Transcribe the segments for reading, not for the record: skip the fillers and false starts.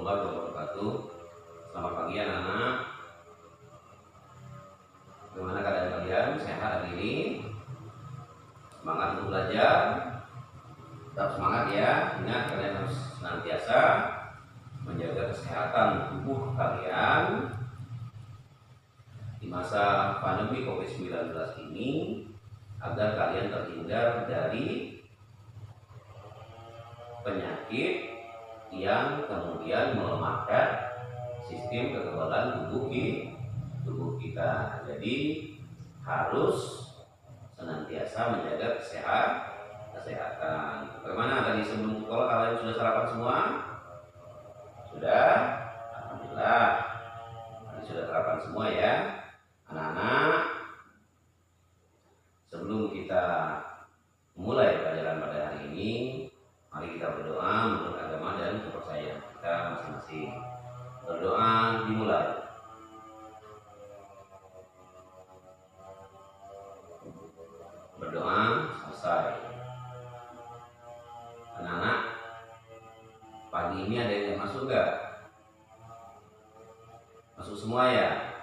warahmatullahi wabarakatuh. Selamat pagi anak-anak. Bagaimana keadaan kalian? Sehat hari ini? Semangat untuk belajar? Tetap semangat ya. Ingat, kalian harus senantiasa menjaga kesehatan tubuh kalian di masa pandemi COVID-19 ini, agar kalian terhindar dari penyakit yang kemudian melemahkan sistem kekebalan tubuh kita. Jadi harus senantiasa menjaga kesehatan. Bagaimana tadi sebelum sekolah kalian sudah sarapan semua? Sudah? Alhamdulillah. Tadi sudah sarapan semua ya, anak-anak. Sebelum kita mulai pelajaran pada hari ini, mari kita berdoa menurut agama dan kepercayaan kita masing-masing. Berdoa dimulai. Berdoa selesai. Anak-anak, pagi ini ada yang masuk gak? Masuk semua ya?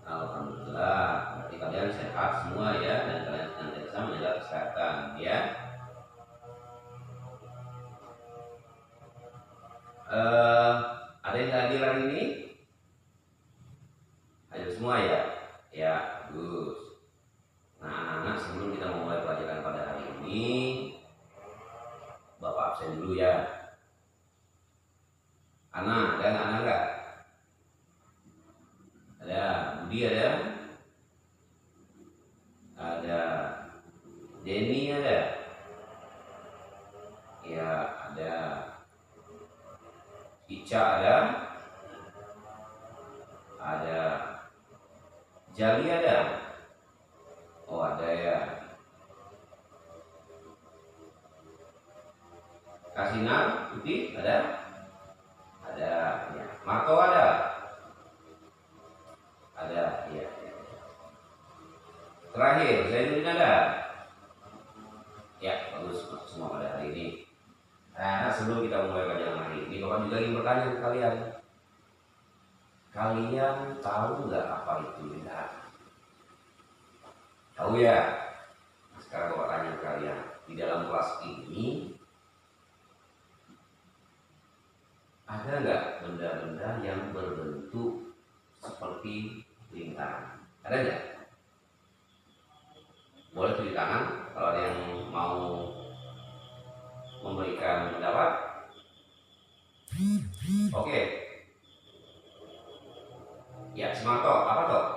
Alhamdulillah, berarti kalian sehat semua ya, dan kalian senantiasa menjaga kesehatan ya. Ada yang hadir hari ini? Hadir semua ya? Ya, bagus. Nah, anak-anak, sebelum kita memulai pelajaran pada hari ini, Bapak absen dulu ya. Ana, ada nggak? Ana nggak? Ada. Budi ada? Ada. Denny ada? Ya, ada. Ica ada? Ada. Jali ada? Oh, ada ya. Kasina Putih ada? Ada ya. Marto ada? Ada ya. Terakhir, Zainuddin ada? Ya, bagus, masuk semua pada hari ini. Nah, sebelum kita mulai pelajaran hari ini, Bapak juga ingin bertanya ke kalian. Kalian tahu nggak apa itu lingkaran? Tahu ya? Nah, sekarang Bapak tanya ke kalian. Di dalam kelas ini, ada nggak benda-benda yang berbentuk seperti lingkaran? Ada nggak? Boleh tulis tangan kalau ada yang mau memberikan pendapat. Oke. Ya, Semanto, apa toh?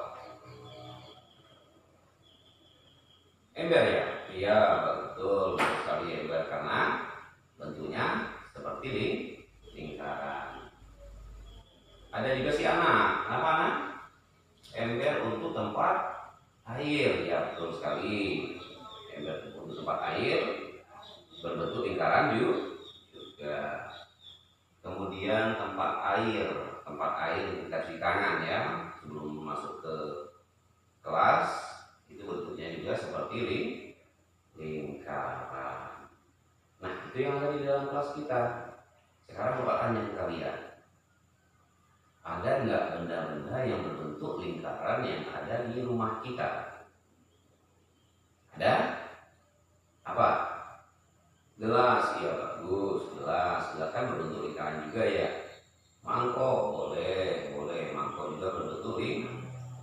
Ember ya? Iya, betul sekali ember, karena bentuknya seperti lingkaran. Ada juga si anak. Apa anak? Ember untuk tempat air. Ya, betul sekali. Ember untuk tempat air berbentuk lingkaran juga. Kemudian tempat air untuk kita cuci tangan ya sebelum masuk ke kelas, itu bentuknya juga seperti lingkaran. Nah, itu yang ada di dalam kelas kita. Sekarang Bapak tanya ke kalian, ada nggak benda-benda yang berbentuk lingkaran yang ada di rumah kita? Ada? Apa? Gelas, ya bagus. Gelas kan berbentuk lingkaran juga ya. Mangkok boleh. Mangkok juga berbentuk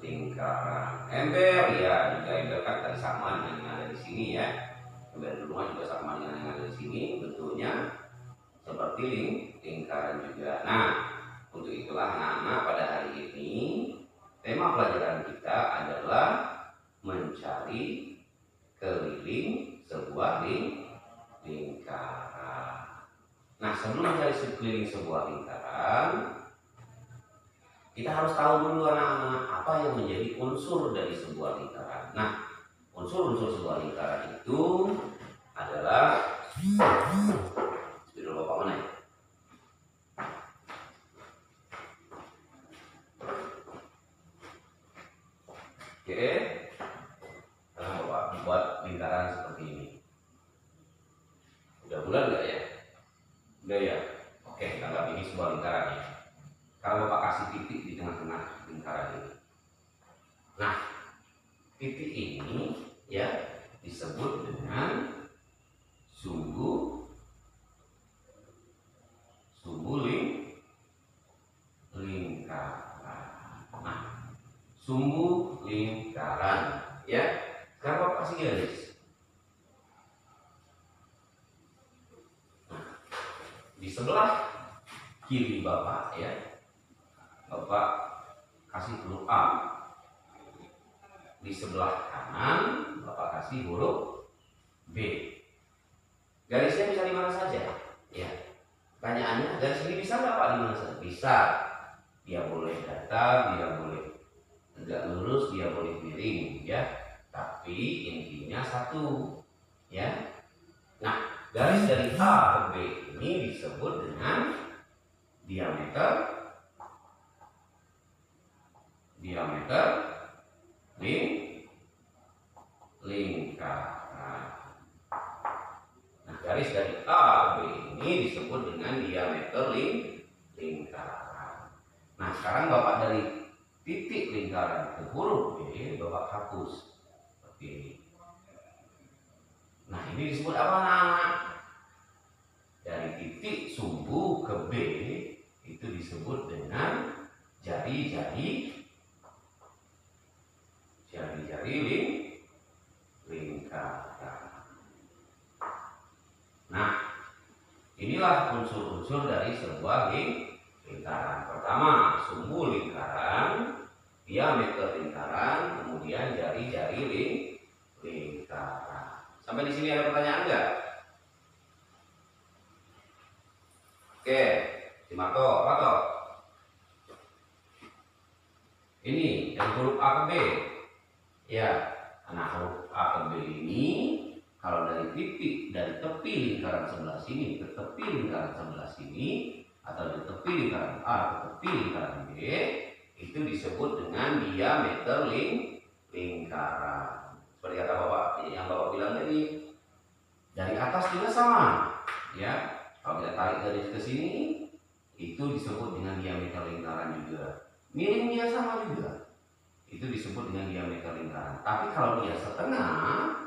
lingkaran. Ember ya, juga ember kan tadi sama dengan yang ada di sini ya. Ember di rumah juga sama dengan yang ada di sini, bentuknya seperti lingkaran juga. Nah, untuk itulah anak-anak, pada hari ini tema pelajaran kita adalah mencari keliling sebuah lingkaran. Nah, sebelum mencari sekeliling sebuah lingkaran, kita harus tahu dulu anak-anak apa yang menjadi unsur dari sebuah lingkaran. Nah, unsur-unsur sebuah lingkaran itu adalah, dulu Bapak mana ya? Oke, sekarang Bapak buat lingkaran seperti ini. Udah bulan nggak ya? Udah ya. Oke, kita anggap ini sebuah lingkaran ya. Kalau Bapak kasih titik di tengah-tengah lingkaran ini. Nah, titik ini ya disebut dengan sumbu lingkaran. Nah, sumbu lingkaran ya. Sekarang Bapak kasih garis. Nah, di sebelah kiri Bapak ya, Bapak kasih huruf A. Di sebelah kanan Bapak kasih huruf B. Garisnya bisa di mana saja ya. Pertanyaannya, garis ini bisa nggak Pak di mana saja? Bisa. Dia boleh datar, dia boleh tegak lurus, dia boleh miring ya. Tapi intinya satu ya. Nah, garis dari A ke B ini disebut dengan diameter lingkaran. Nah, garis dari A ke B ini disebut dengan diameter lingkaran. Nah, sekarang Bapak dari titik lingkaran ke huruf B, Bapak hapus seperti ini. Nah, ini disebut apa anak-anak? Dari titik sumbu ke B itu disebut dengan jari-jari lingkaran. Nah, inilah unsur-unsur dari sebuah lingkaran. Pertama, sumbu lingkaran, diameter lingkaran, kemudian jari-jari lingkaran. Sampai di sini ada pertanyaan enggak? Oke, Simarto, apa toh? Ini yang huruf A ke B. Ya, nah huruf A ke B ini kalau dari tepi lingkaran sebelah sini ke tepi lingkaran sebelah sini, atau dari tepi lingkaran A ke tepi lingkaran B, itu disebut dengan diameter lingkaran. Seperti kata Bapak yang Bapak bilang tadi, dari atas juga sama ya. Kalau kita tarik garis ke sini, itu disebut dengan diameter lingkaran juga. Miringnya sama juga, itu disebut dengan diameter lingkaran. Tapi kalau dia setengah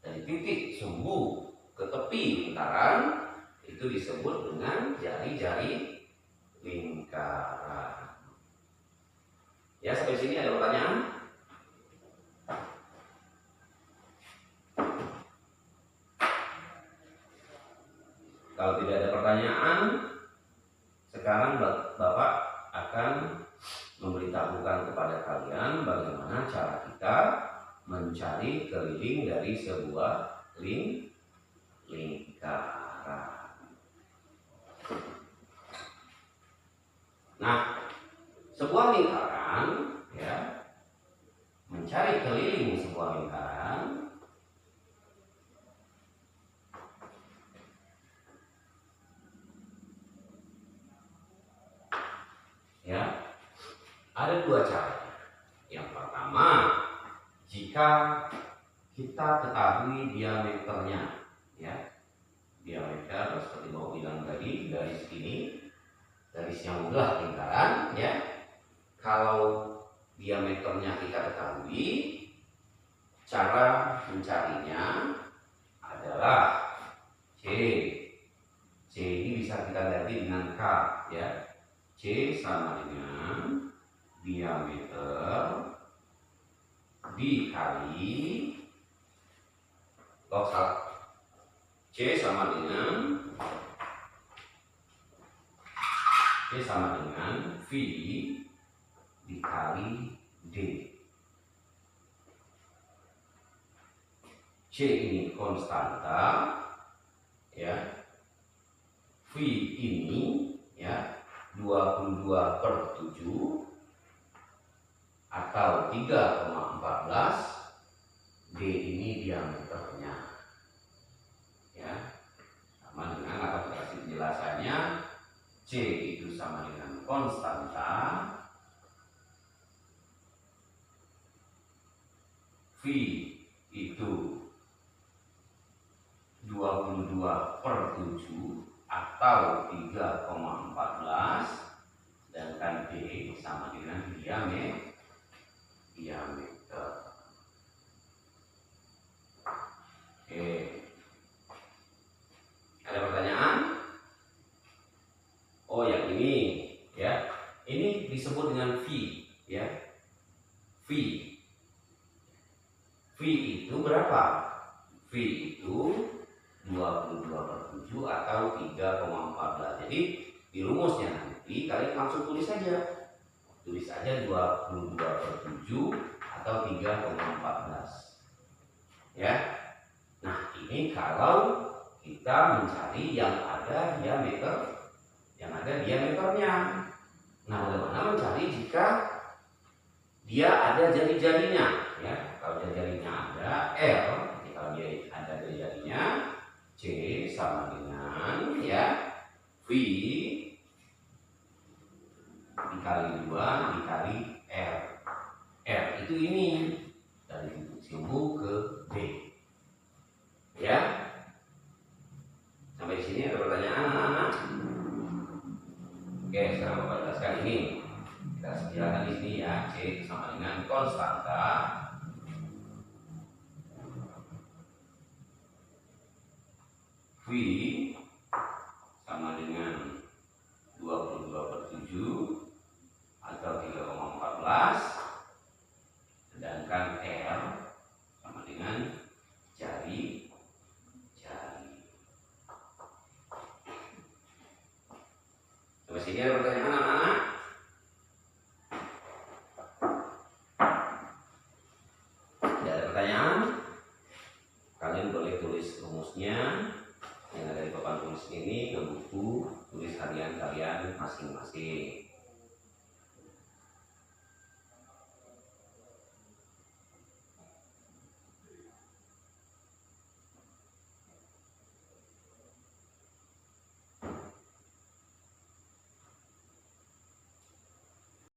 dari titik sumbu ke tepi lingkaran, itu disebut dengan jari-jari lingkaran. Ya, sampai sini ada pertanyaan? Kalau tidak ada pertanyaan, sekarang Bapak akan memberitahukan kepada kalian bagaimana cara kita mencari keliling dari sebuah lingkaran. Nah, sebuah lingkaran ya, mencari keliling sebuah lingkaran ya, ada dua cara. Yang pertama, jika kita ketahui diameternya ya, diameter seperti Bapak bilang tadi, garis ini, garis yang belah lingkaran ya. Kalau diameternya kita ketahui, cara mencarinya adalah C. C ini bisa kita ganti dengan K ya. C sama dengan diameter dikali C sama dengan V dikali D. C ini konstanta ya, V ini ya 22/7 atau 3,14. D ini diameternya ya, sama dengan, atau kita kasih penjelasannya, C itu sama dengan konstanta, V itu 22/7 atau 3,14 Oh, yang ini ya. Ini disebut dengan V ya. V. V itu berapa? V itu 22/7 atau 3,14. Jadi di rumusnya nanti kalian langsung tulis saja. Tulis aja 22/7 atau 3,14. Ya. Nah, ini kalau kita mencari yang ada diameternya. Nah, bagaimana mencari jika dia ada jari-jarinya ya? Kalau jari-jarinya ada L, kalau dia ada jari-jarinya C sama dengan ya V dikali 2 dikali R. R itu ini dari titik sumbu ke B. Ya. Sampai sini ada pertanyaan anak-anak? Oke, sekarang Bapak jelaskan ini. Kita sediakan di sini ya, C sama dengan konstanta V sama dengan 22/7 atau 3,14, sedangkan R sama dengan jari. Sampai sini ada pertanyaan anak-anak? Tidak ada pertanyaan? Kalian boleh tulis rumusnya yang ada di papan tulis ini ke buku tulis harian kalian masing-masing.